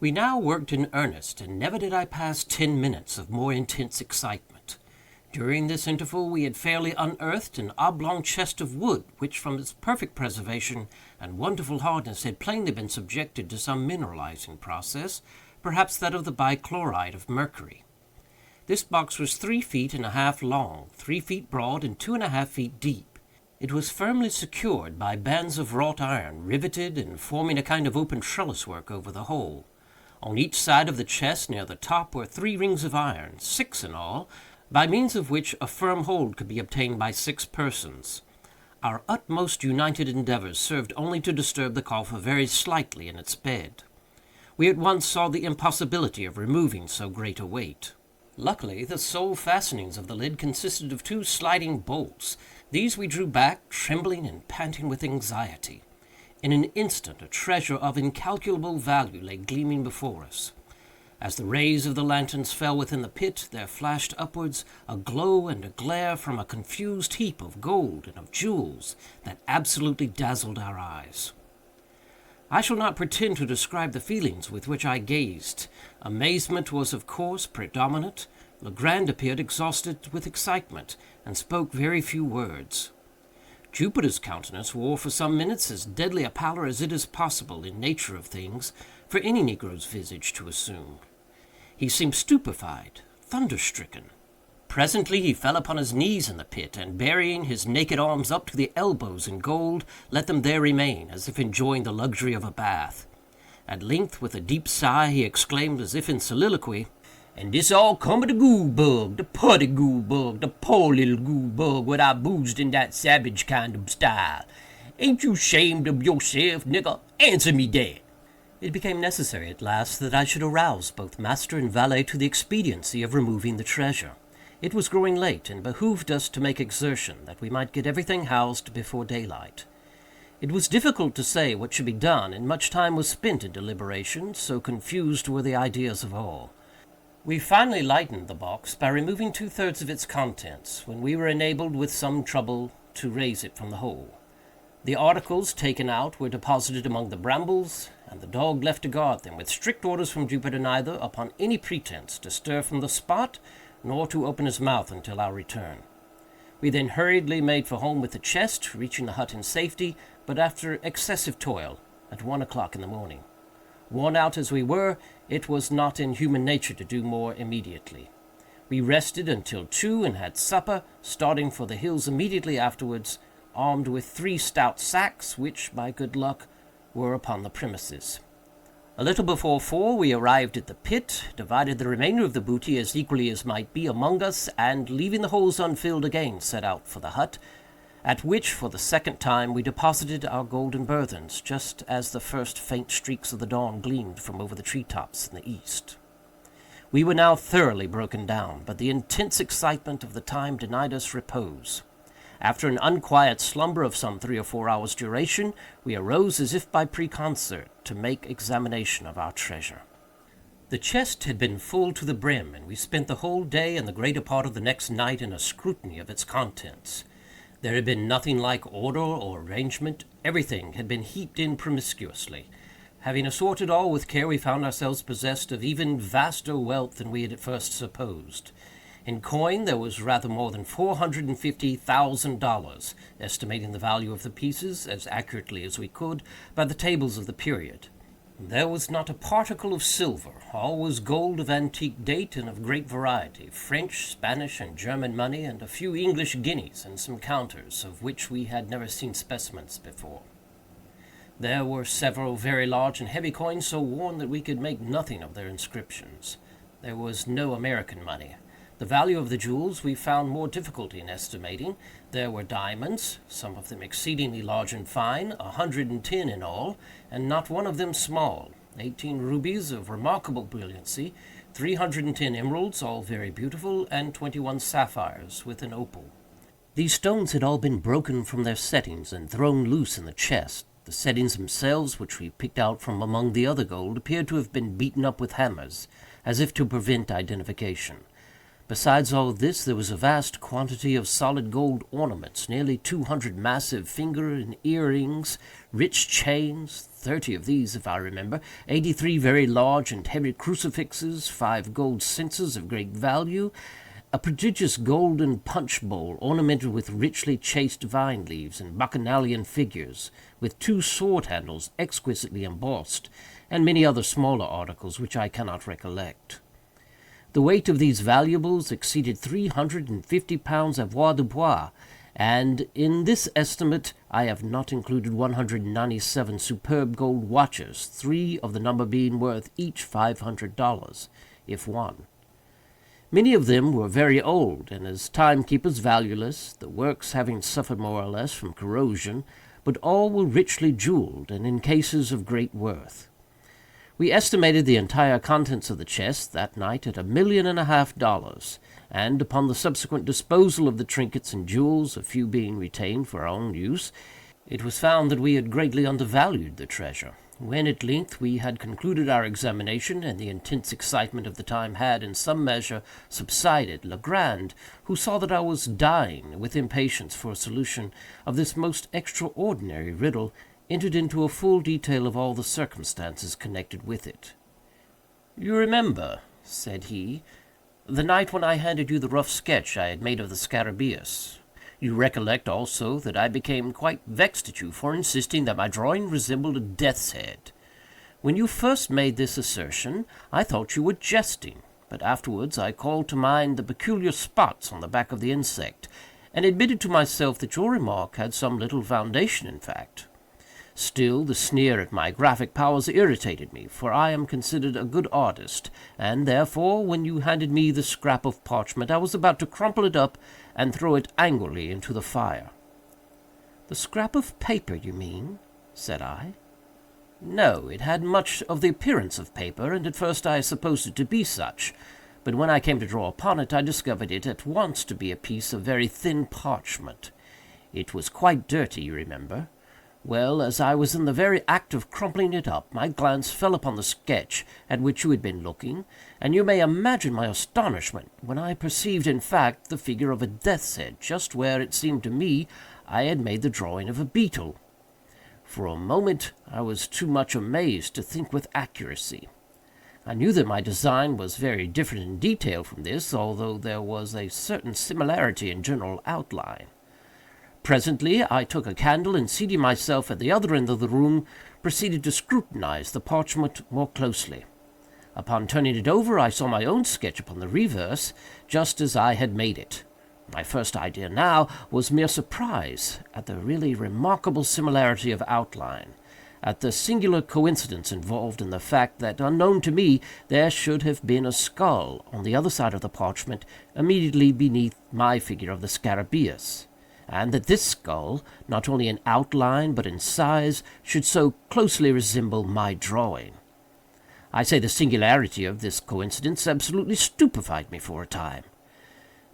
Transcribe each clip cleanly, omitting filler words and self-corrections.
We now worked in earnest, and never did I pass 10 minutes of more intense excitement. During this interval we had fairly unearthed an oblong chest of wood, which, from its perfect preservation and wonderful hardness, had plainly been subjected to some mineralizing process, perhaps that of the bichloride of mercury. This box was 3 feet and a half long, 3 feet broad, and 2.5 feet deep. It was firmly secured by bands of wrought iron, riveted and forming a kind of open trellis work over the whole. On each side of the chest, near the top, were 3 rings of iron, 6 in all, by means of which a firm hold could be obtained by 6 persons. Our utmost united endeavors served only to disturb the coffer very slightly in its bed. We at once saw the impossibility of removing so great a weight. Luckily, the sole fastenings of the lid consisted of 2 sliding bolts. These we drew back, trembling and panting with anxiety. In an instant, a treasure of incalculable value lay gleaming before us. As the rays of the lanterns fell within the pit, there flashed upwards a glow and a glare from a confused heap of gold and of jewels that absolutely dazzled our eyes. I shall not pretend to describe the feelings with which I gazed. Amazement was, of course, predominant. Legrand appeared exhausted with excitement, and spoke very few words. Jupiter's countenance wore for some minutes as deadly a pallor as it is possible, in nature of things, for any negro's visage to assume. He seemed stupefied, thunderstricken. Presently he fell upon his knees in the pit, and burying his naked arms up to the elbows in gold, let them there remain, as if enjoying the luxury of a bath. At length, with a deep sigh, he exclaimed, as if in soliloquy, "And dis all come of de goole-bug, de putty goole-bug, de poor little goole-bug what I boozed in dat savage kind of style. Ain't you shamed of yourself, nigger? Answer me dat." It became necessary at last that I should arouse both master and valet to the expediency of removing the treasure. It was growing late, and behooved us to make exertion, that we might get everything housed before daylight. It was difficult to say what should be done, and much time was spent in deliberation, so confused were the ideas of all. We finally lightened the box by removing 2/3 of its contents, when we were enabled, with some trouble, to raise it from the hole. The articles taken out were deposited among the brambles, and the dog left to guard them, with strict orders from Jupiter neither, upon any pretence, to stir from the spot, nor to open his mouth until our return. We then hurriedly made for home with the chest, reaching the hut in safety, but after excessive toil, at 1 o'clock in the morning. Worn out as we were, it was not in human nature to do more immediately. We rested until 2 and had supper, starting for the hills immediately afterwards, armed with 3 stout sacks, which, by good luck, were upon the premises. A little before 4 we arrived at the pit, divided the remainder of the booty as equally as might be among us, and, leaving the holes unfilled, again set out for the hut, at which, for the 2nd time, we deposited our golden burthens, just as the first faint streaks of the dawn gleamed from over the tree-tops in the east. We were now thoroughly broken down, but the intense excitement of the time denied us repose. After an unquiet slumber of some 3 or 4 hours' duration, we arose as if by preconcert to make examination of our treasure. The chest had been full to the brim, and we spent the whole day and the greater part of the next night in a scrutiny of its contents. There had been nothing like order or arrangement. Everything had been heaped in promiscuously. Having assorted all with care, we found ourselves possessed of even vaster wealth than we had at first supposed. In coin there was rather more than $450,000, estimating the value of the pieces, as accurately as we could, by the tables of the period. There was not a particle of silver. All was gold of antique date and of great variety, French, Spanish, and German money, and a few English guineas, and some counters, of which we had never seen specimens before. There were several very large and heavy coins, so worn that we could make nothing of their inscriptions. There was no American money. The value of the jewels we found more difficulty in estimating. There were diamonds, some of them exceedingly large and fine, 110 in all, and not one of them small, 18 rubies of remarkable brilliancy, 310 emeralds, all very beautiful, and 21 sapphires with an opal. These stones had all been broken from their settings and thrown loose in the chest. The settings themselves, which we picked out from among the other gold, appeared to have been beaten up with hammers, as if to prevent identification. Besides all this, there was a vast quantity of solid gold ornaments, nearly 200 massive finger and earrings, rich chains, 30 of these, if I remember, 83 very large and heavy crucifixes, 5 gold censers of great value, a prodigious golden punch bowl ornamented with richly chased vine leaves and bacchanalian figures, with 2 sword handles exquisitely embossed, and many other smaller articles which I cannot recollect. The weight of these valuables exceeded 350 pounds avoirdupois, and in this estimate I have not included 197 superb gold watches, 3 of the number being worth each $500, if one. Many of them were very old, and as timekeepers valueless, the works having suffered more or less from corrosion, but all were richly jewelled, and in cases of great worth. We estimated the entire contents of the chest that night at $1,500,000, and upon the subsequent disposal of the trinkets and jewels, a few being retained for our own use, it was found that we had greatly undervalued the treasure. When at length we had concluded our examination, and the intense excitement of the time had, in some measure, subsided, Legrand, who saw that I was dying with impatience for a solution of this most extraordinary riddle, entered into a full detail of all the circumstances connected with it. "You remember," said he, "the night when I handed you the rough sketch I had made of the scarabæus. You recollect, also, that I became quite vexed at you for insisting that my drawing resembled a death's head. When you first made this assertion, I thought you were jesting, but afterwards I called to mind the peculiar spots on the back of the insect, and admitted to myself that your remark had some little foundation in fact. Still, the sneer at my graphic powers irritated me, for I am considered a good artist, and therefore, when you handed me the scrap of parchment, I was about to crumple it up and throw it angrily into the fire." "The scrap of paper, you mean?" said I. "No, it had much of the appearance of paper, and at first I supposed it to be such, but when I came to draw upon it, I discovered it at once to be a piece of very thin parchment. It was quite dirty, you remember. Well, as I was in the very act of crumpling it up, my glance fell upon the sketch at which you had been looking, and you may imagine my astonishment when I perceived, in fact, the figure of a death's head just where it seemed to me I had made the drawing of a beetle. For a moment I was too much amazed to think with accuracy. I knew that my design was very different in detail from this, although there was a certain similarity in general outline. Presently I took a candle, and seating myself at the other end of the room, proceeded to scrutinize the parchment more closely. Upon turning it over, I saw my own sketch upon the reverse, just as I had made it. My first idea now was mere surprise at the really remarkable similarity of outline, at the singular coincidence involved in the fact that, unknown to me, there should have been a skull on the other side of the parchment, immediately beneath my figure of the scarabæus, and that this skull, not only in outline but in size, should so closely resemble my drawing. I say the singularity of this coincidence absolutely stupefied me for a time.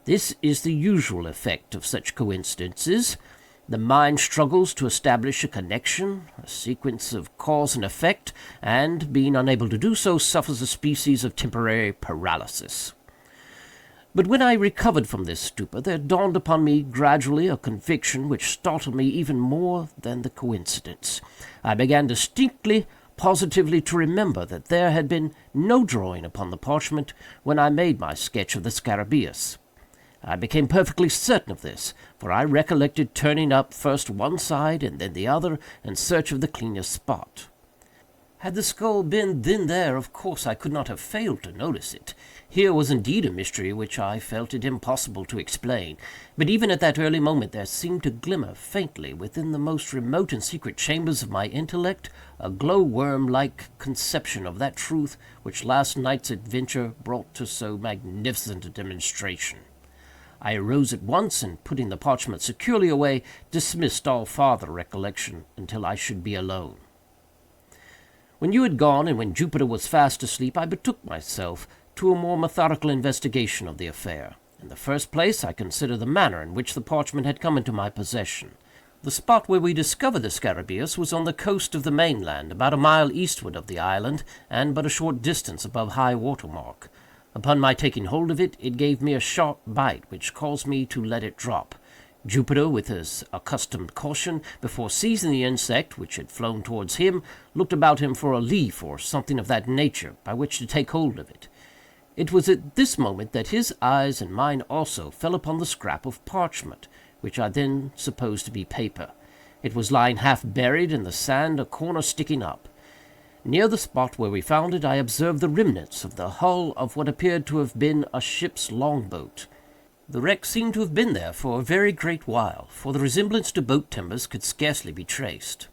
This is the usual effect of such coincidences. The mind struggles to establish a connection, a sequence of cause and effect, and, being unable to do so, suffers a species of temporary paralysis. But when I recovered from this stupor, there dawned upon me gradually a conviction which startled me even more than the coincidence. I began distinctly, positively to remember that there had been no drawing upon the parchment when I made my sketch of the scarabæus. I became perfectly certain of this, for I recollected turning up first one side and then the other in search of the cleanest spot. Had the skull been then there, of course I could not have failed to notice it. Here was indeed a mystery which I felt it impossible to explain, but even at that early moment there seemed to glimmer faintly within the most remote and secret chambers of my intellect a glow-worm-like conception of that truth which last night's adventure brought to so magnificent a demonstration. I arose at once, and putting the parchment securely away, dismissed all farther recollection until I should be alone. When you had gone, and when Jupiter was fast asleep, I betook myself to a more methodical investigation of the affair. In the first place, I considered the manner in which the parchment had come into my possession. The spot where we discovered the scarabæus was on the coast of the mainland, about a mile eastward of the island, and but a short distance above high water mark. Upon my taking hold of it, it gave me a sharp bite, which caused me to let it drop. Jupiter, with his accustomed caution, before seizing the insect, which had flown towards him, looked about him for a leaf, or something of that nature, by which to take hold of it. It was at this moment that his eyes and mine also fell upon the scrap of parchment, which I then supposed to be paper. It was lying half buried in the sand, a corner sticking up. Near the spot where we found it, I observed the remnants of the hull of what appeared to have been a ship's long-boat. The wreck seemed to have been there for a very great while, for the resemblance to boat timbers could scarcely be traced.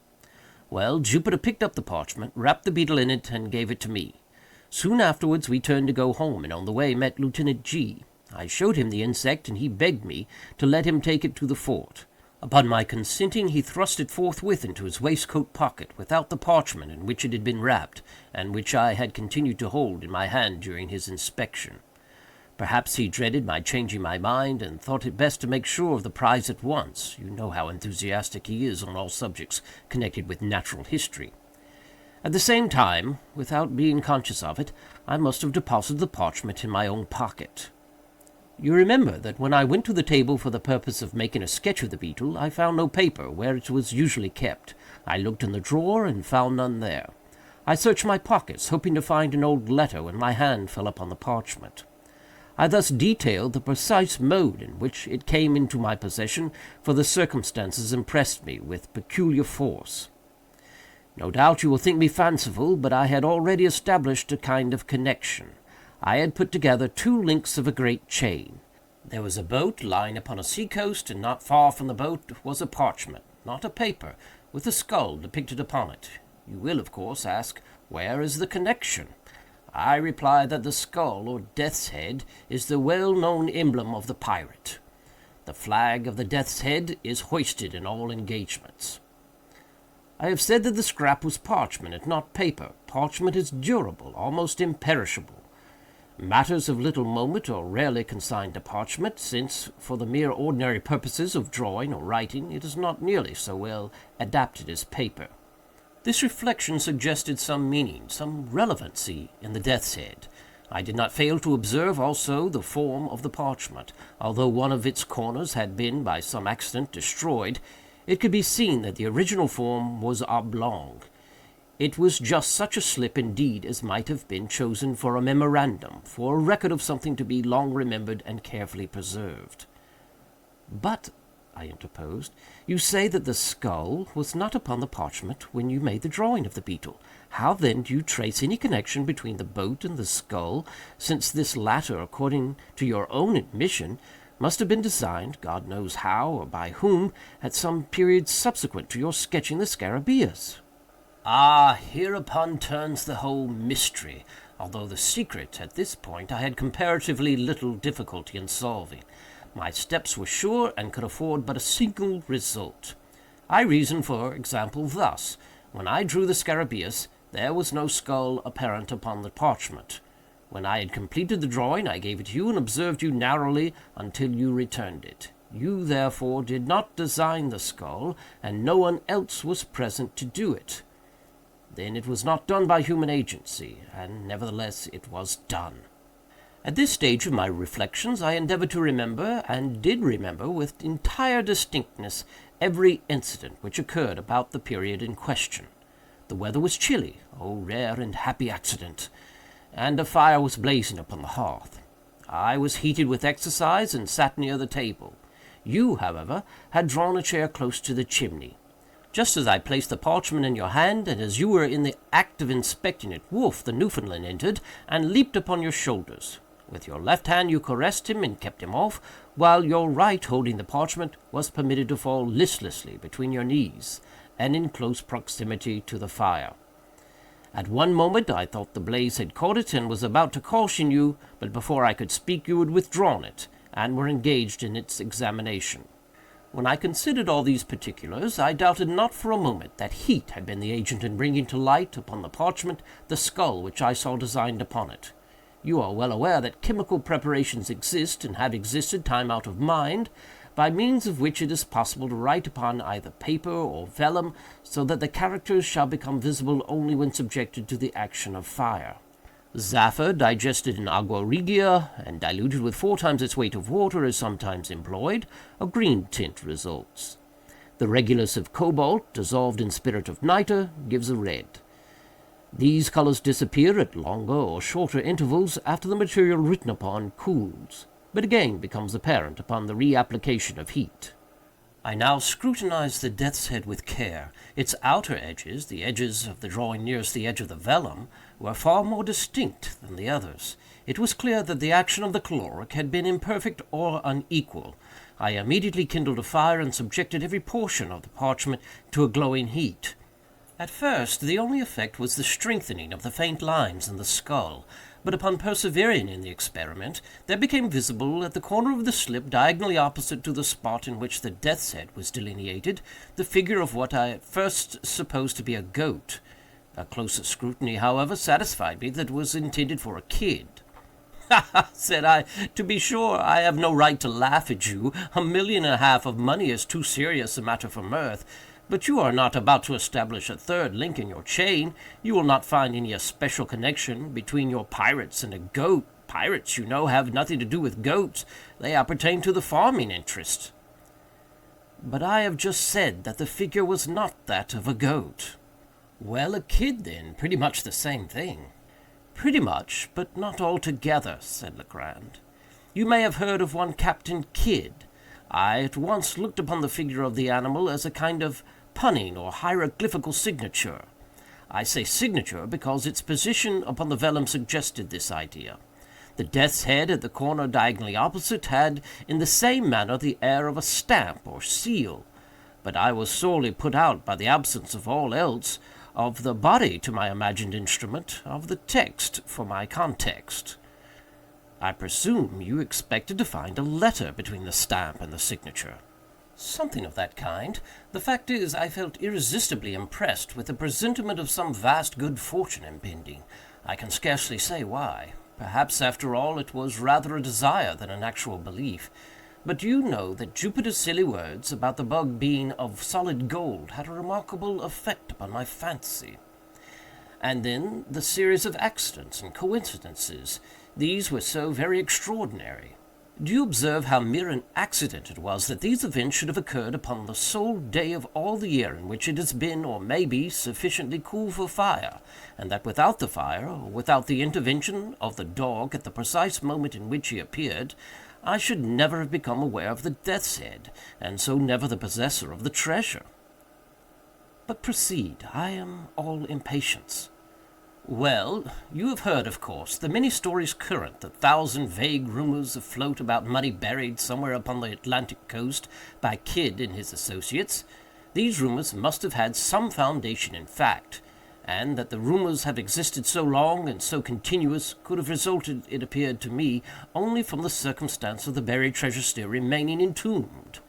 Well, Jupiter picked up the parchment, wrapped the beetle in it, and gave it to me. Soon afterwards we turned to go home, and on the way met Lieutenant G. I showed him the insect, and he begged me to let him take it to the fort. Upon my consenting, he thrust it forthwith into his waistcoat pocket, without the parchment in which it had been wrapped, and which I had continued to hold in my hand during his inspection. Perhaps he dreaded my changing my mind, and thought it best to make sure of the prize at once. You know how enthusiastic he is on all subjects connected with natural history. At the same time, without being conscious of it, I must have deposited the parchment in my own pocket. You remember that when I went to the table for the purpose of making a sketch of the beetle, I found no paper where it was usually kept. I looked in the drawer, and found none there. I searched my pockets, hoping to find an old letter, when my hand fell upon the parchment. I thus detailed the precise mode in which it came into my possession, for the circumstances impressed me with peculiar force. No doubt you will think me fanciful, but I had already established a kind of connection. I had put together two links of a great chain. There was a boat lying upon a sea-coast, and not far from the boat was a parchment, not a paper, with a skull depicted upon it. You will, of course, ask, where is the connection? I reply that the skull, or death's head, is the well-known emblem of the pirate. The flag of the death's head is hoisted in all engagements. I have said that the scrap was parchment, and not paper. Parchment is durable, almost imperishable. Matters of little moment are rarely consigned to parchment, since, for the mere ordinary purposes of drawing or writing, it is not nearly so well adapted as paper. This reflection suggested some meaning, some relevancy in the death's head. I did not fail to observe also the form of the parchment. Although one of its corners had been, by some accident, destroyed, it could be seen that the original form was oblong. It was just such a slip, indeed, as might have been chosen for a memorandum, for a record of something to be long remembered and carefully preserved. "But," I interposed, "you say that the skull was not upon the parchment when you made the drawing of the beetle. How, then, do you trace any connection between the boat and the skull, since this latter, according to your own admission, must have been designed, God knows how or by whom, at some period subsequent to your sketching the scarabæus?" Ah, hereupon turns the whole mystery, although the secret, at this point, I had comparatively little difficulty in solving. My steps were sure, and could afford but a single result. I reasoned, for example, thus: when I drew the scarabæus, there was no skull apparent upon the parchment. When I had completed the drawing, I gave it to you, and observed you narrowly until you returned it. You, therefore, did not design the skull, and no one else was present to do it. Then it was not done by human agency, and nevertheless it was done. At this stage of my reflections, I endeavored to remember, and did remember with entire distinctness, every incident which occurred about the period in question. The weather was chilly, oh rare and happy accident! And a fire was blazing upon the hearth. I was heated with exercise, and sat near the table. You, however, had drawn a chair close to the chimney. Just as I placed the parchment in your hand, and as you were in the act of inspecting it, Wolf, the Newfoundland, entered, and leaped upon your shoulders. With your left hand you caressed him and kept him off, while your right, holding the parchment, was permitted to fall listlessly between your knees, and in close proximity to the fire. At one moment I thought the blaze had caught it, and was about to caution you, but before I could speak you had withdrawn it, and were engaged in its examination. When I considered all these particulars, I doubted not for a moment that heat had been the agent in bringing to light upon the parchment the skull which I saw designed upon it. You are well aware that chemical preparations exist, and have existed time out of mind, by means of which it is possible to write upon either paper or vellum, so that the characters shall become visible only when subjected to the action of fire. Zaffer, digested in agua regia, and diluted with 4 times its weight of water, is sometimes employed. A green tint results. The regulus of cobalt, dissolved in spirit of nitre, gives a red. These colors disappear at longer or shorter intervals after the material written upon cools, but again becomes apparent upon the reapplication of heat. I now scrutinized the death's head with care. Its outer edges, the edges of the drawing nearest the edge of the vellum, were far more distinct than the others. It was clear that the action of the caloric had been imperfect or unequal. I immediately kindled a fire and subjected every portion of the parchment to a glowing heat. At first, the only effect was the strengthening of the faint lines in the skull, but upon persevering in the experiment, there became visible at the corner of the slip, diagonally opposite to the spot in which the death's head was delineated, the figure of what I at first supposed to be a goat. A closer scrutiny, however, satisfied me that it was intended for a kid. "Ha, ha!" said I. "To be sure, I have no right to laugh at you. $1.5 million of money is too serious a matter for mirth. But you are not about to establish a third link in your chain. You will not find any especial connection between your pirates and a goat. Pirates, you know, have nothing to do with goats. They appertain to the farming interest." "But I have just said that the figure was not that of a goat." "Well, a kid, then. Pretty much the same thing." "Pretty much, but not altogether," said Legrand. "You may have heard of one Captain Kidd. I at once looked upon the figure of the animal as a kind of punning or hieroglyphical signature. I say signature because its position upon the vellum suggested this idea. The death's head at the corner diagonally opposite had in the same manner the air of a stamp or seal, but I was sorely put out by the absence of all else, of the body to my imagined instrument, of the text for my context." "I presume you expected to find a letter between the stamp and the signature." "Something of that kind. The fact is, I felt irresistibly impressed with a presentiment of some vast good fortune impending. I can scarcely say why. Perhaps, after all, it was rather a desire than an actual belief. But do you know that Jupiter's silly words about the bug being of solid gold had a remarkable effect upon my fancy? And then the series of accidents and coincidences. These were so very extraordinary. Do you observe how mere an accident it was that these events should have occurred upon the sole day of all the year in which it has been, or may be, sufficiently cool for fire, and that without the fire, or without the intervention of the dog at the precise moment in which he appeared, I should never have become aware of the death's head, and so never the possessor of the treasure? But proceed. I am all impatience." "Well, you have heard, of course, the many stories current, the thousand vague rumors afloat about money buried somewhere upon the Atlantic coast by Kidd and his associates. These rumors must have had some foundation in fact, and that the rumors have existed so long and so continuous could have resulted, it appeared to me, only from the circumstance of the buried treasure still remaining entombed.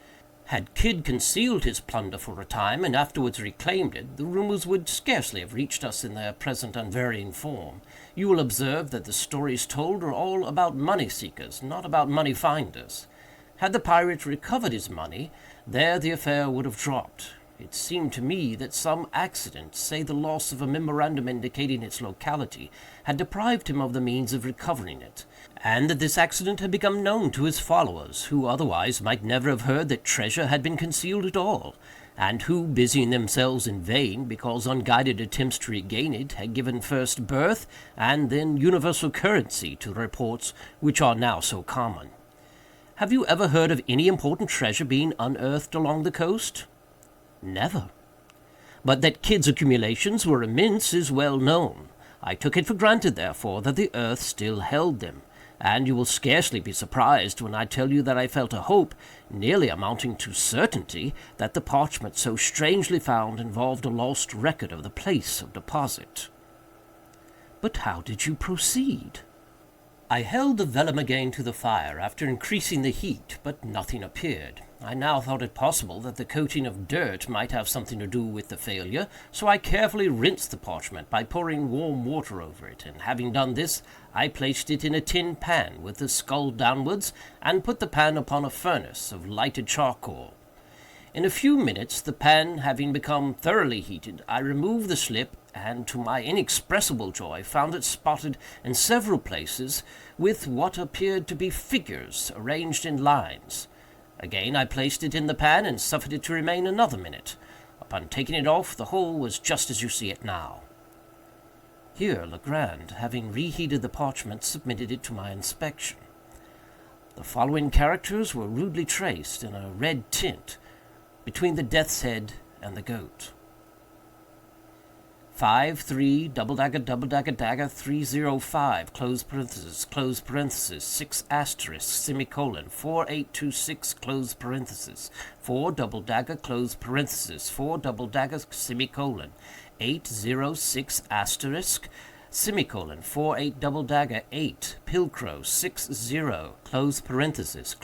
Had Kidd concealed his plunder for a time, and afterwards reclaimed it, the rumors would scarcely have reached us in their present unvarying form. You will observe that the stories told are all about money-seekers, not about money-finders. Had the pirate recovered his money, there the affair would have dropped. It seemed to me that some accident, say the loss of a memorandum indicating its locality, had deprived him of the means of recovering it, and that this accident had become known to his followers, who otherwise might never have heard that treasure had been concealed at all, and who, busying themselves in vain, because unguided attempts to regain it had given first birth and then universal currency to the reports which are now so common. Have you ever heard of any important treasure being unearthed along the coast? Never. But that Kidd's accumulations were immense is well known. I took it for granted, therefore, that the earth still held them, and you will scarcely be surprised when I tell you that I felt a hope, nearly amounting to certainty, that the parchment so strangely found involved a lost record of the place of deposit." "But how did you proceed?" "I held the vellum again to the fire, after increasing the heat, but nothing appeared. I now thought it possible that the coating of dirt might have something to do with the failure, so I carefully rinsed the parchment by pouring warm water over it, and having done this, I placed it in a tin pan with the skull downwards, and put the pan upon a furnace of lighted charcoal. In a few minutes, the pan having become thoroughly heated, I removed the slip, and to my inexpressible joy found it spotted in several places with what appeared to be figures arranged in lines. Again I placed it in the pan and suffered it to remain another minute. Upon taking it off, the whole was just as you see it now." Here Legrand, having reheated the parchment, submitted it to my inspection. The following characters were rudely traced, in a red tint, between the death's head and the goat: 5 3 double dagger 305 close parenthesis 6 asterisk semicolon 4826 close parenthesis 4 double dagger close parenthesis 4 double dagger semicolon 806 asterisk semicolon 48 double dagger 8 pilcrow 60 close parenthesis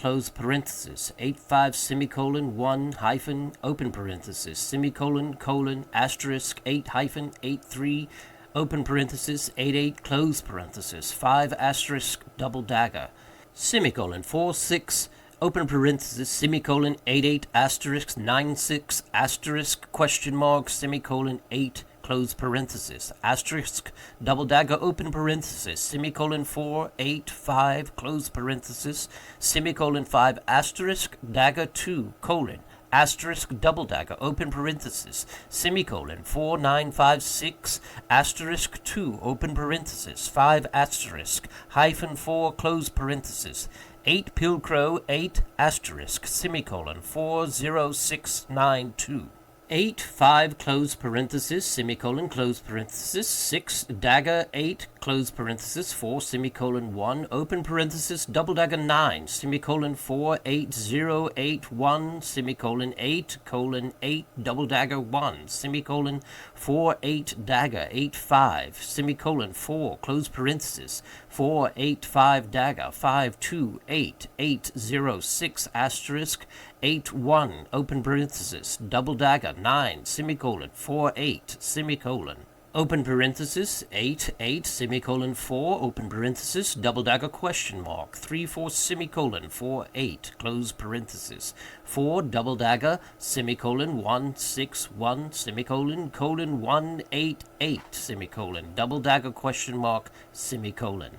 85 semicolon 1 hyphen open parenthesis semicolon colon asterisk 8 hyphen 83 open parenthesis 88 close parenthesis 5 asterisk double dagger semicolon 46 open parenthesis semicolon 88 asterisk 96 asterisk question mark semicolon 8 close parenthesis, asterisk, double dagger, open parenthesis, semicolon 4, 8, 5, close parenthesis, semicolon 5, asterisk, dagger 2, colon, asterisk, double dagger, open parenthesis, semicolon 4, 9, 5, 6, asterisk 2, open parenthesis, 5, asterisk, hyphen 4, close parenthesis, 8, pilcrow, 8, asterisk, semicolon 40692. 8, 5, close parenthesis, semicolon, close parenthesis, 6, dagger, 8, close parenthesis, 4, semicolon, 1, open parenthesis, double dagger, 9, semicolon, 4, 8, 0, 8, 1, semicolon, 8, colon, 8, double dagger, 1, semicolon, 4, 8, dagger, 8, 5, semicolon, 4, close parenthesis, 4, 8, 5, dagger, 5, 2, 8, 8, 0, 6, asterisk, 8, 1, open parenthesis, double dagger, 9, semicolon, 4, 8, semicolon, open parenthesis, 8, 8, semicolon, 4, open parenthesis, double dagger, question mark, 3, 4, semicolon, 4, 8, close parenthesis, 4, double dagger, semicolon, 1, 6, 1, semicolon, colon, 1, 8, 8, semicolon, double dagger, question mark, semicolon.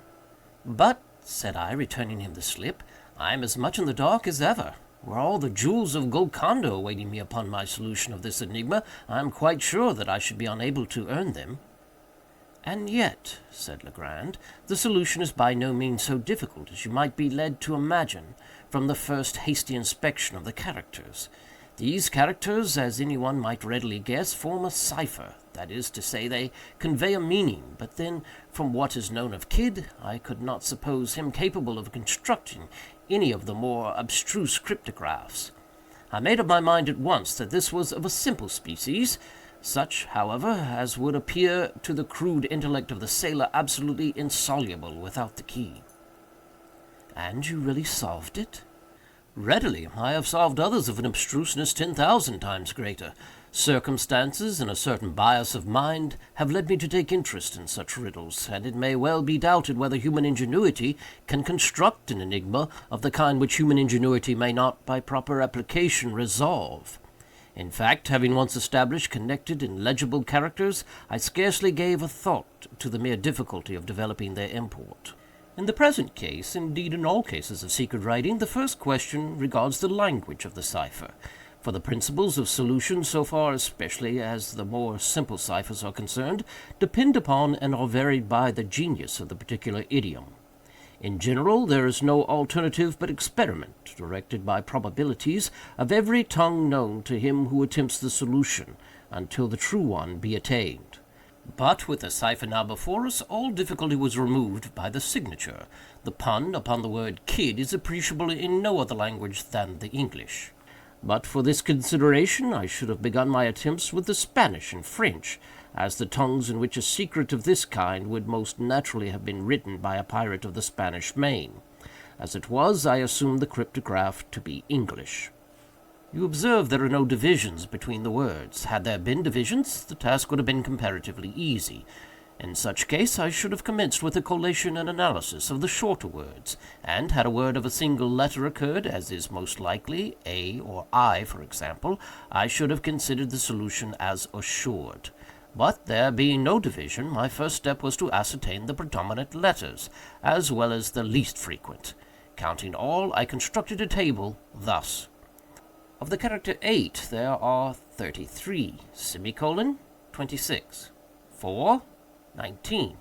"But," said I, returning him the slip, "I am as much in the dark as ever. Were all the jewels of Golconda awaiting me upon my solution of this enigma, I am quite sure that I should be unable to earn them." "And yet," said Legrand, "the solution is by no means so difficult as you might be led to imagine from the first hasty inspection of the characters. These characters, as any one might readily guess, form a cipher. That is to say, they convey a meaning. But then, from what is known of Kidd, I could not suppose him capable of constructing any of the more abstruse cryptographs. I made up my mind at once that this was of a simple species, such, however, as would appear to the crude intellect of the sailor absolutely insoluble without the key." "And you really solved it?" "Readily. I have solved others of an abstruseness 10,000 times greater. Circumstances, and a certain bias of mind, have led me to take interest in such riddles, and it may well be doubted whether human ingenuity can construct an enigma of the kind which human ingenuity may not, by proper application, resolve. In fact, having once established connected and legible characters, I scarcely gave a thought to the mere difficulty of developing their import. In the present case, indeed in all cases of secret writing, the first question regards the language of the cipher. For the principles of solution, so far especially as the more simple ciphers are concerned, depend upon and are varied by the genius of the particular idiom. In general, there is no alternative but experiment, directed by probabilities, of every tongue known to him who attempts the solution, until the true one be attained. But, with the cipher now before us, all difficulty was removed by the signature. The pun upon the word kid is appreciable in no other language than the English. But for this consideration, I should have begun my attempts with the Spanish and French, as the tongues in which a secret of this kind would most naturally have been written by a pirate of the Spanish Main. As it was, I assumed the cryptograph to be English. You observe there are no divisions between the words. Had there been divisions, the task would have been comparatively easy. In such case, I should have commenced with a collation and analysis of the shorter words, and had a word of a single letter occurred, as is most likely, A or I, for example, I should have considered the solution as assured. But there being no division, my first step was to ascertain the predominant letters, as well as the least frequent. Counting all, I constructed a table thus. Of the character 8, there are 33, semicolon, 26, 4, 19,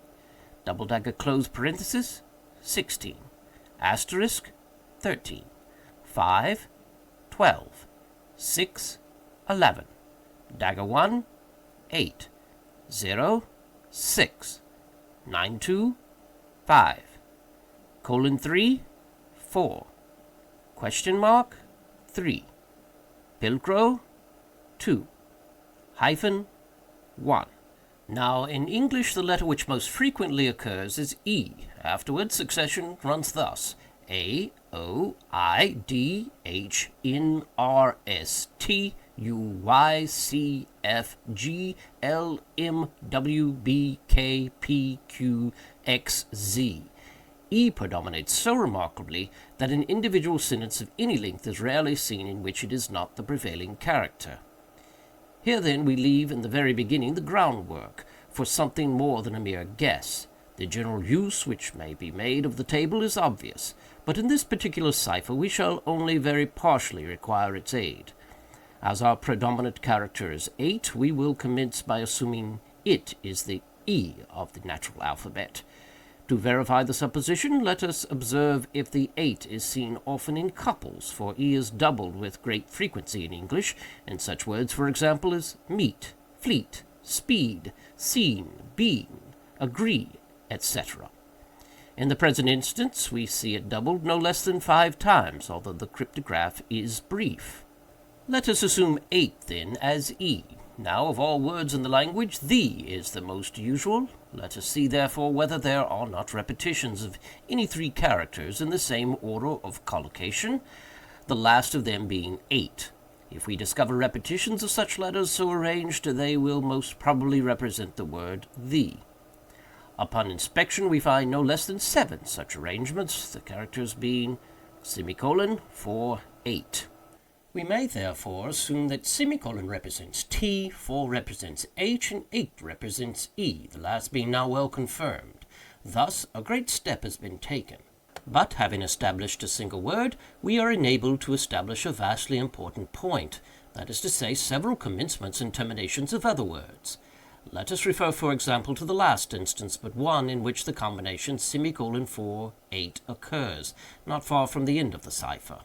double dagger close parenthesis, 16, asterisk, 13, 5, 12, 6, 11, dagger 1, 8, 0, 6, 9, 2, 5, colon 3, 4, question mark, 3, pilcrow, 2, hyphen, 1. Now, in English, the letter which most frequently occurs is E. Afterwards, succession runs thus: A, O, I, D, H, N, R, S, T, U, Y, C, F, G, L, M, W, B, K, P, Q, X, Z. E predominates so remarkably that an individual sentence of any length is rarely seen in which it is not the prevailing character. Here, then, we leave in the very beginning the groundwork for something more than a mere guess. The general use which may be made of the table is obvious, but in this particular cipher we shall only very partially require its aid. As our predominant character is 8, we will commence by assuming it is the E of the natural alphabet. To verify the supposition, let us observe if the 8 is seen often in couples, for E is doubled with great frequency in English, in such words, for example, as meet, fleet, speed, seen, been, agree, etc. In the present instance, we see it doubled no less than 5 times, although the cryptograph is brief. Let us assume 8, then, as E. Now, of all words in the language, the is the most usual. Let us see, therefore, whether there are not repetitions of any 3 characters in the same order of collocation, the last of them being 8. If we discover repetitions of such letters so arranged, they will most probably represent the word the. Upon inspection, we find no less than 7 such arrangements, the characters being semicolon, 4, 8. We may therefore assume that semicolon represents T, 4 represents H, and 8 represents E, the last being now well confirmed. Thus, a great step has been taken. But having established a single word, we are enabled to establish a vastly important point, that is to say, several commencements and terminations of other words. Let us refer, for example, to the last instance but one in which the combination semicolon 4, 8 occurs, not far from the end of the cipher.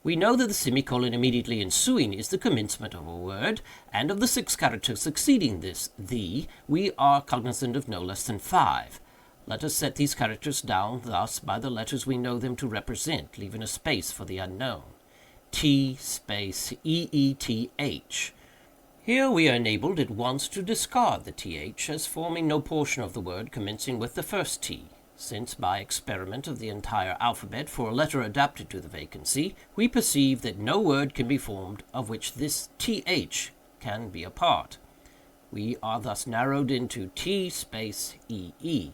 We know that the semicolon immediately ensuing is the commencement of a word, and of the 6 characters succeeding this, the, we are cognizant of no less than 5. Let us set these characters down thus by the letters we know them to represent, leaving a space for the unknown. T space EETH. Here we are enabled at once to discard the th as forming no portion of the word commencing with the first T, since by experiment of the entire alphabet for a letter adapted to the vacancy, we perceive that no word can be formed of which this th can be a part. We are thus narrowed into T space EE,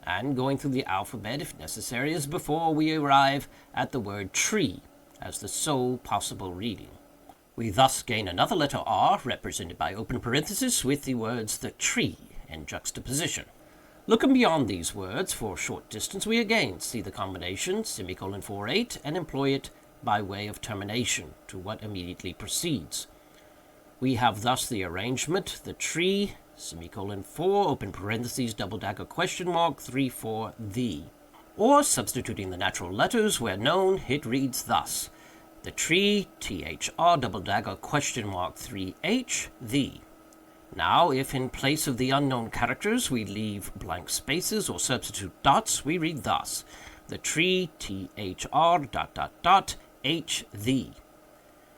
and going through the alphabet, if necessary, as before, we arrive at the word tree as the sole possible reading. We thus gain another letter R, represented by open parentheses, with the words the tree in juxtaposition. Looking beyond these words for a short distance, we again see the combination semicolon 4, 8, and employ it by way of termination to what immediately precedes. We have thus the arrangement, the tree, semicolon 4, open parentheses, double dagger question mark, 3, 4, the. Or, substituting the natural letters where known, it reads thus: the tree, THR, double dagger question mark, 3H, the. Now, if in place of the unknown characters we leave blank spaces or substitute dots, we read thus: the tree, THR, dot, dot, dot, H, the.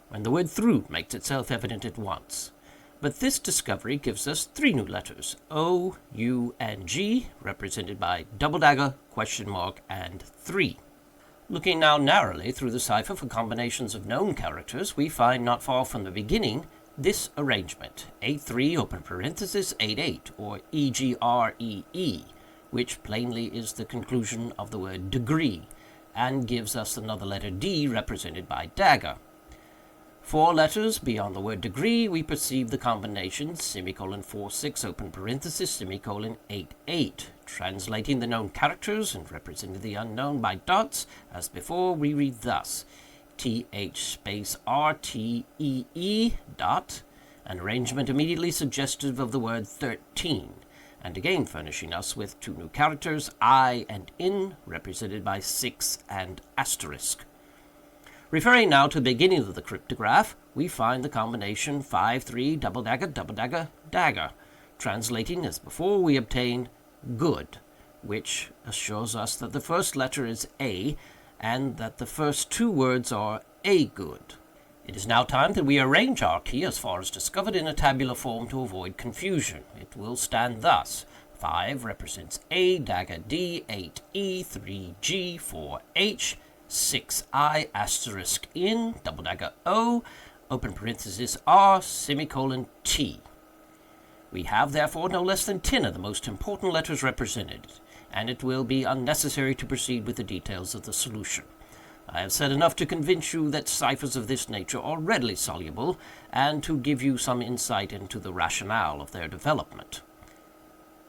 When the word through makes itself evident at once. But this discovery gives us 3 new letters, O, U, and G, represented by double dagger, question mark, and 3. Looking now narrowly through the cipher for combinations of known characters, we find not far from the beginning this arrangement, 8-3, open parenthesis, 8-8, or EGREE, which plainly is the conclusion of the word degree, and gives us another letter D represented by dagger. 4 letters beyond the word degree, we perceive the combination semicolon 46, open parenthesis, semicolon 88. Translating the known characters and representing the unknown by dots, as before, we read thus: TH space RTEE dot, an arrangement immediately suggestive of the word 13, and again furnishing us with 2 new characters, I and N, represented by 6 and asterisk. Referring now to the beginning of the cryptograph, we find the combination 5-3 double dagger dagger. Translating as before, we obtain good, which assures us that the first letter is A and that the first 2 words are a good. It is now time that we arrange our key as far as discovered in a tabular form to avoid confusion. It will stand thus: 5 represents A, dagger D, 8 E, 3 G, 4 H, 6 I, asterisk N, double dagger O, open parenthesis R, semicolon T. We have, therefore, no less than 10 of the most important letters represented, and it will be unnecessary to proceed with the details of the solution. I have said enough to convince you that ciphers of this nature are readily soluble, and to give you some insight into the rationale of their development.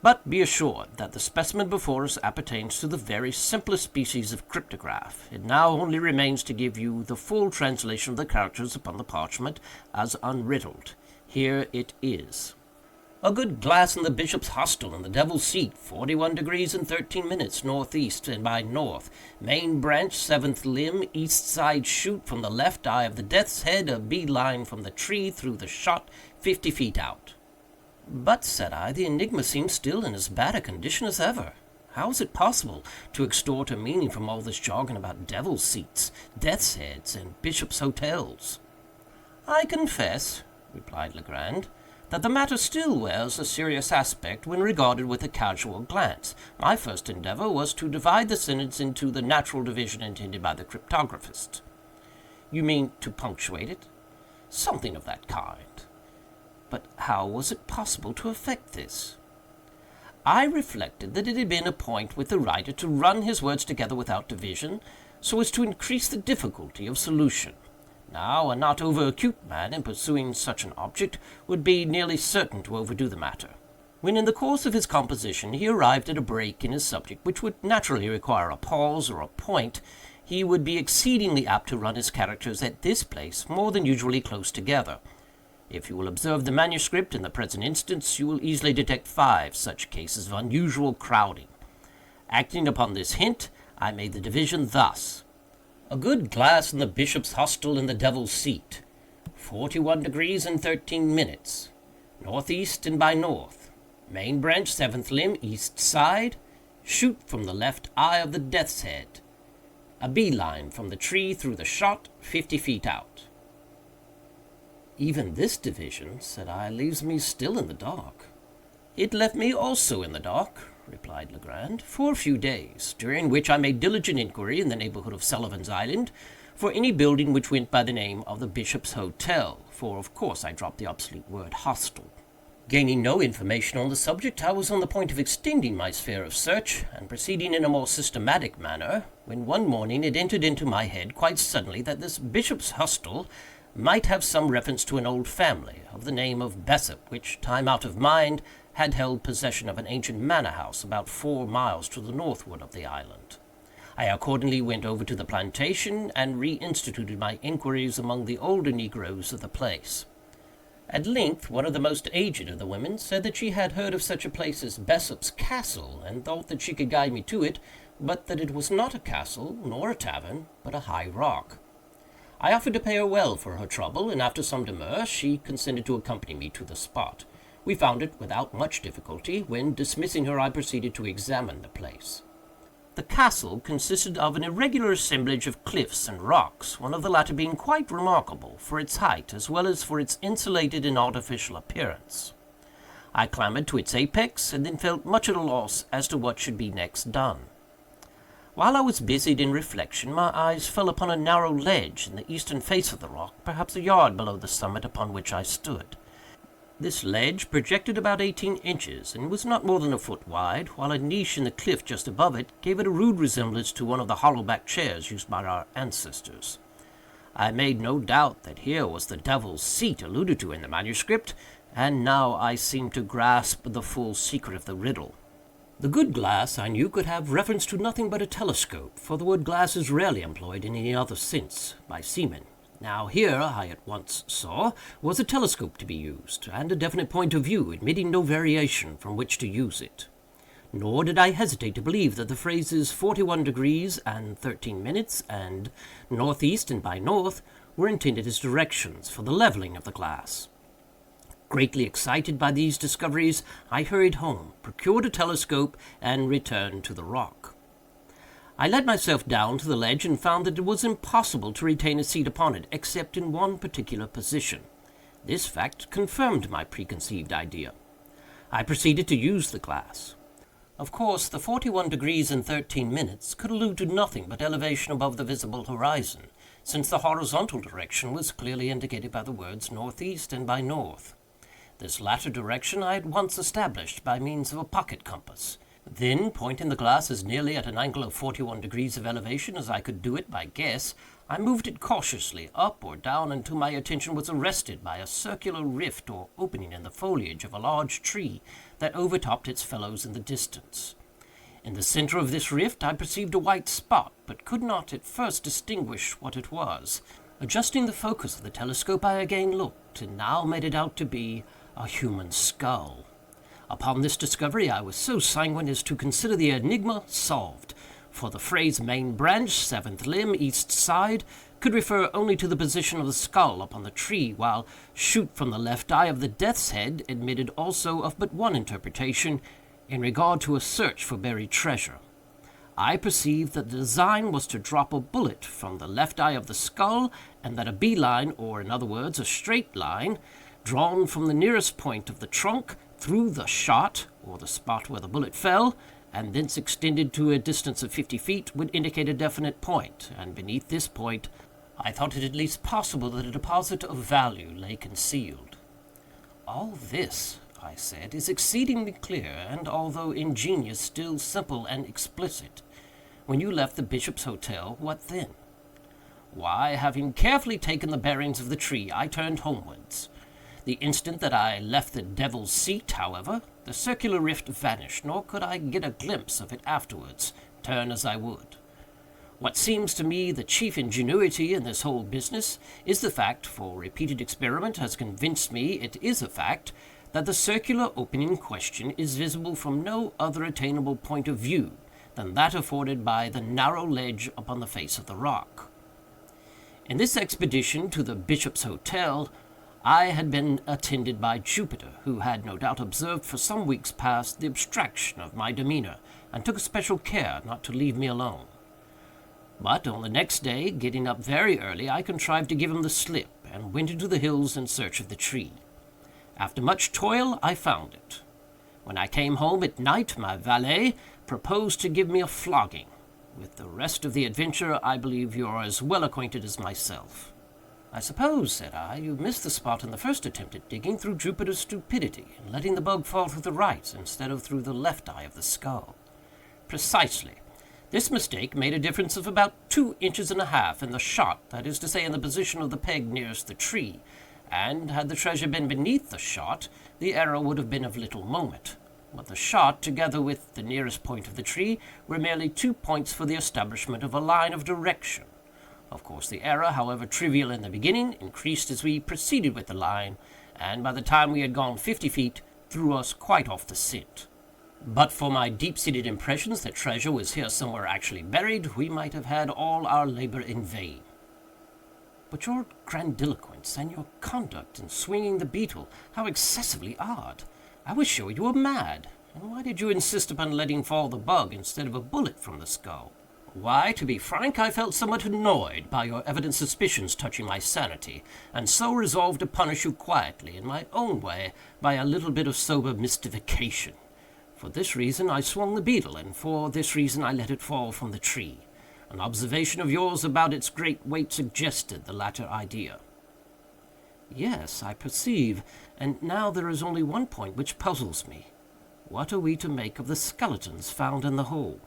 But be assured that the specimen before us appertains to the very simplest species of cryptograph. It now only remains to give you the full translation of the characters upon the parchment as unriddled. Here it is: a good glass in the bishop's hostel in the devil's seat, 41 degrees and 13 minutes northeast and by north. Main branch, 7th limb, east side shoot from the left eye of the death's head, a bee line from the tree through the shot, 50 feet out. But, said I, the enigma seems still in as bad a condition as ever. How is it possible to extort a meaning from all this jargon about devil's seats, death's heads, and bishops' hotels? I confess, replied Legrand, that the matter still wears a serious aspect when regarded with a casual glance. My first endeavor was to divide the sentence into the natural division intended by the cryptographist. You mean to punctuate it? Something of that kind. But how was it possible to effect this? I reflected that it had been a point with the writer to run his words together without division, so as to increase the difficulty of solution. Now, a not over-acute man, in pursuing such an object, would be nearly certain to overdo the matter. When in the course of his composition he arrived at a break in his subject which would naturally require a pause or a point, he would be exceedingly apt to run his characters at this place more than usually close together. If you will observe the manuscript in the present instance, you will easily detect 5 such cases of unusual crowding. Acting upon this hint, I made the division thus: a good glass in the bishop's hostel in the devil's seat, 41 degrees and 13 minutes, northeast and by north, main branch, 7th limb, east side, shoot from the left eye of the death's head, a bee line from the tree through the shot, 50 feet out. Even this division, said I, leaves me still in the dark. It left me also in the dark, replied Legrand, for a few days, during which I made diligent inquiry in the neighborhood of Sullivan's Island for any building which went by the name of the Bishop's Hotel, for of course I dropped the obsolete word hostel. Gaining no information on the subject, I was on the point of extending my sphere of search, and proceeding in a more systematic manner, when one morning it entered into my head quite suddenly that this Bishop's Hostel might have some reference to an old family of the name of Bessop, which, time out of mind, had held possession of an ancient manor house about 4 miles to the northward of the island. I accordingly went over to the plantation and reinstituted my inquiries among the older negroes of the place. At length, one of the most aged of the women said that she had heard of such a place as Bessop's Castle, and thought that she could guide me to it, but that it was not a castle, nor a tavern, but a high rock. I offered to pay her well for her trouble, and after some demur, she consented to accompany me to the spot. We found it without much difficulty, when, dismissing her, I proceeded to examine the place. The castle consisted of an irregular assemblage of cliffs and rocks, one of the latter being quite remarkable for its height, as well as for its insulated and artificial appearance. I clambered to its apex, and then felt much at a loss as to what should be next done. While I was busied in reflection, my eyes fell upon a narrow ledge in the eastern face of the rock, perhaps a yard below the summit upon which I stood. This ledge projected about 18 inches, and was not more than a foot wide, while a niche in the cliff just above it gave it a rude resemblance to one of the hollow-backed chairs used by our ancestors. I made no doubt that here was the devil's seat alluded to in the manuscript, and now I seemed to grasp the full secret of the riddle. The good glass, I knew, could have reference to nothing but a telescope, for the word glass is rarely employed in any other sense by seamen. Now here, I at once saw, was a telescope to be used, and a definite point of view, admitting no variation, from which to use it. Nor did I hesitate to believe that the phrases 41 degrees and 13 minutes, and northeast and by north, were intended as directions for the leveling of the glass. Greatly excited by these discoveries, I hurried home, procured a telescope, and returned to the rock. I let myself down to the ledge, and found that it was impossible to retain a seat upon it, except in one particular position. This fact confirmed my preconceived idea. I proceeded to use the glass. Of course, the 41 degrees and 13 minutes could allude to nothing but elevation above the visible horizon, since the horizontal direction was clearly indicated by the words northeast and by north. This latter direction I at once established by means of a pocket compass. Then, pointing the glass as nearly at an angle of 41 degrees of elevation as I could do it by guess, I moved it cautiously up or down until my attention was arrested by a circular rift or opening in the foliage of a large tree that overtopped its fellows in the distance. In the center of this rift I perceived a white spot, but could not at first distinguish what it was. Adjusting the focus of the telescope, I again looked, and now made it out to be a human skull. Upon this discovery, I was so sanguine as to consider the enigma solved, for the phrase main branch, seventh limb, east side, could refer only to the position of the skull upon the tree, while shoot from the left eye of the death's head admitted also of but one interpretation in regard to a search for buried treasure. I perceived that the design was to drop a bullet from the left eye of the skull, and that a bee-line, or in other words, a straight line, drawn from the nearest point of the trunk through the shot, or the spot where the bullet fell, and thence extended to a distance of 50 feet, would indicate a definite point, and beneath this point I thought it at least possible that a deposit of value lay concealed. All this, I said, is exceedingly clear, and although ingenious, still simple and explicit. When you left the Bishop's Hotel, what then? Why, having carefully taken the bearings of the tree, I turned homewards. The instant that I left the devil's seat, however, the circular rift vanished, nor could I get a glimpse of it afterwards, turn as I would. What seems to me the chief ingenuity in this whole business is the fact, for repeated experiment has convinced me it is a fact, that the circular opening in question is visible from no other attainable point of view than that afforded by the narrow ledge upon the face of the rock. In this expedition to the Bishop's Hotel, I had been attended by Jupiter, who had no doubt observed for some weeks past the abstraction of my demeanor, and took especial care not to leave me alone. But on the next day, getting up very early, I contrived to give him the slip, and went into the hills in search of the tree. After much toil, I found it. When I came home at night, my valet proposed to give me a flogging. With the rest of the adventure, I believe you are as well acquainted as myself. I suppose, said I, you missed the spot in the first attempt at digging through Jupiter's stupidity, in letting the bug fall through the right instead of through the left eye of the skull. Precisely. This mistake made a difference of about 2.5 inches in the shot, that is to say, in the position of the peg nearest the tree, and had the treasure been beneath the shot, the error would have been of little moment. But the shot, together with the nearest point of the tree, were merely 2 points for the establishment of a line of direction. Of course, the error, however trivial in the beginning, increased as we proceeded with the line, and by the time we had gone 50 feet, threw us quite off the scent. But for my deep-seated impressions that treasure was here somewhere actually buried, we might have had all our labor in vain. But your grandiloquence and your conduct in swinging the beetle, how excessively odd! I was sure you were mad. And why did you insist upon letting fall the bug instead of a bullet from the skull? Why, to be frank, I felt somewhat annoyed by your evident suspicions touching my sanity, and so resolved to punish you quietly, in my own way, by a little bit of sober mystification. For this reason I swung the beetle, and for this reason I let it fall from the tree. An observation of yours about its great weight suggested the latter idea. Yes, I perceive, and now there is only one point which puzzles me. What are we to make of the skeletons found in the hole?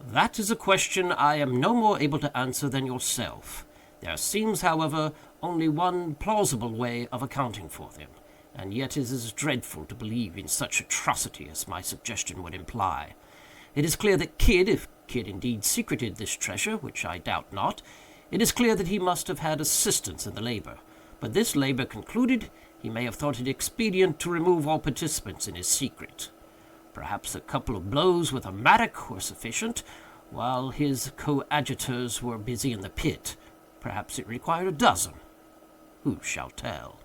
That is a question I am no more able to answer than yourself. There seems, however, only one plausible way of accounting for them, and yet it is dreadful to believe in such atrocity as my suggestion would imply. It is clear that Kidd, if Kidd indeed secreted this treasure, which I doubt not, it is clear that he must have had assistance in the labor. But this labor concluded, he may have thought it expedient to remove all participants in his secret. Perhaps a couple of blows with a mattock were sufficient, while his coadjutors were busy in the pit. Perhaps it required a dozen. Who shall tell?